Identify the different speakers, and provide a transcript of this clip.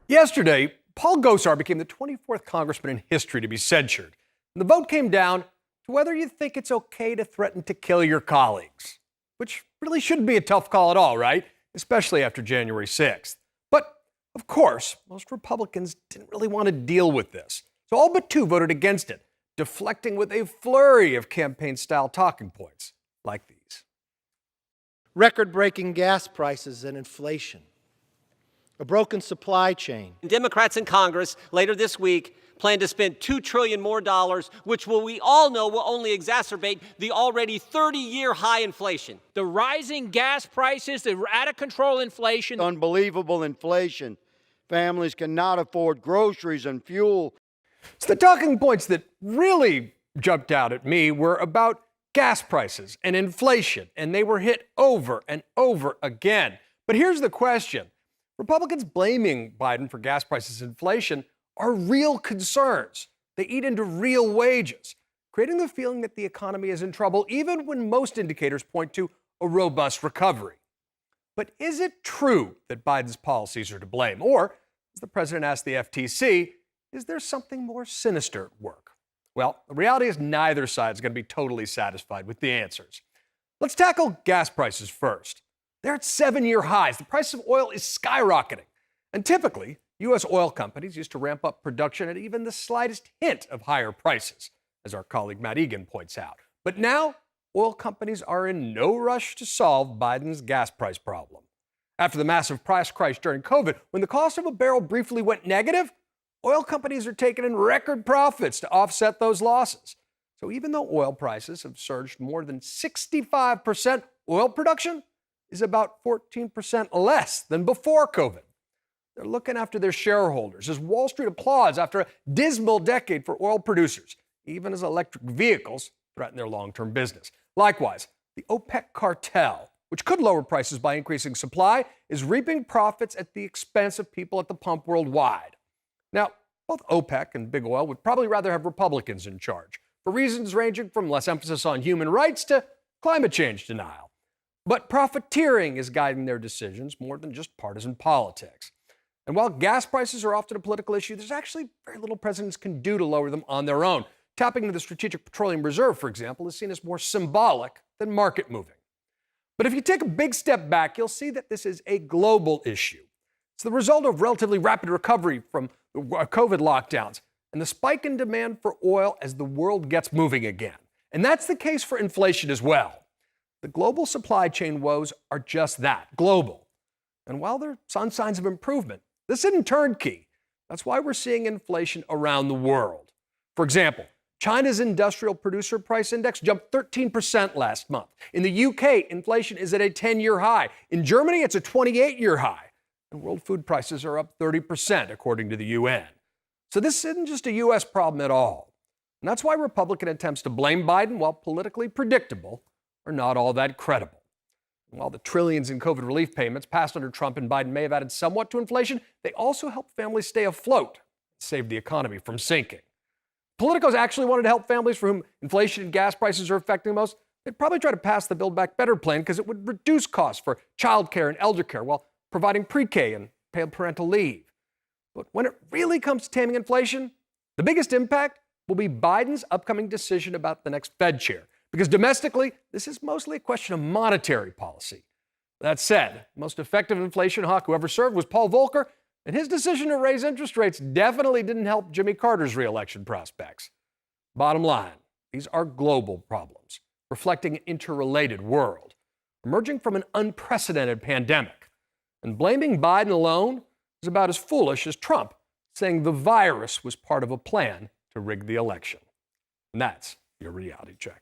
Speaker 1: Yesterday, Paul Gosar became the 24th congressman in history to be censured. And the vote came down to whether you think it's okay to threaten to kill your colleagues, which really shouldn't be a tough call at all, right? Especially after January 6th. But, of course, most Republicans didn't really want to deal with this. So all but two voted against it, deflecting with a flurry of campaign-style talking points like these.
Speaker 2: Record-breaking gas prices and inflation. A broken supply chain.
Speaker 3: Democrats in Congress later this week plan to spend $2 trillion more, which we all know will only exacerbate the already 30-year high inflation.
Speaker 4: The rising gas prices, the out-of-control inflation.
Speaker 5: Unbelievable inflation. Families cannot afford groceries and fuel.
Speaker 1: So the talking points that really jumped out at me were about gas prices and inflation, and they were hit over and over again. But here's the question. Republicans blaming Biden for gas prices and inflation are real concerns. They eat into real wages, creating the feeling that the economy is in trouble, even when most indicators point to a robust recovery. But is it true that Biden's policies are to blame? Or, as the president asked the FTC, is there something more sinister at work? Well, the reality is neither side is going to be totally satisfied with the answers. Let's tackle gas prices first. They're at 7-year highs. The price of oil is skyrocketing. And typically, U.S. oil companies used to ramp up production at even the slightest hint of higher prices, as our colleague Matt Egan points out. But now, oil companies are in no rush to solve Biden's gas price problem. After the massive price crash during COVID, when the cost of a barrel briefly went negative, oil companies are taking in record profits to offset those losses. So even though oil prices have surged more than 65%, oil production is about 14% less than before COVID. They're looking after their shareholders as Wall Street applauds after a dismal decade for oil producers, even as electric vehicles threaten their long-term business. Likewise, the OPEC cartel, which could lower prices by increasing supply, is reaping profits at the expense of people at the pump worldwide. Now, both OPEC and Big Oil would probably rather have Republicans in charge, for reasons ranging from less emphasis on human rights to climate change denial. But profiteering is guiding their decisions more than just partisan politics. And while gas prices are often a political issue, there's actually very little presidents can do to lower them on their own. Tapping into the Strategic Petroleum Reserve, for example, is seen as more symbolic than market moving. But if you take a big step back, you'll see that this is a global issue. It's the result of relatively rapid recovery from COVID lockdowns and the spike in demand for oil as the world gets moving again. And that's the case for inflation as well. The global supply chain woes are just that, global. And while there are some signs of improvement, this isn't turnkey. That's why we're seeing inflation around the world. For example, China's industrial producer price index jumped 13% last month. In the UK, inflation is at a 10-year high. In Germany, it's a 28-year high. And world food prices are up 30%, according to the UN. So this isn't just a U.S. problem at all. And that's why Republican attempts to blame Biden, while politically predictable, are not all that credible. And while the trillions in COVID relief payments passed under Trump and Biden may have added somewhat to inflation, they also helped families stay afloat and save the economy from sinking. Politicos actually wanted to help families for whom inflation and gas prices are affecting most. They'd probably try to pass the Build Back Better plan because it would reduce costs for childcare and elder care while providing pre-K and paid parental leave. But when it really comes to taming inflation, the biggest impact will be Biden's upcoming decision about the next Fed chair. Because domestically, this is mostly a question of monetary policy. That said, the most effective inflation hawk who ever served was Paul Volcker, and his decision to raise interest rates definitely didn't help Jimmy Carter's reelection prospects. Bottom line, these are global problems, reflecting an interrelated world, emerging from an unprecedented pandemic. And blaming Biden alone is about as foolish as Trump saying the virus was part of a plan to rig the election. And that's your reality check.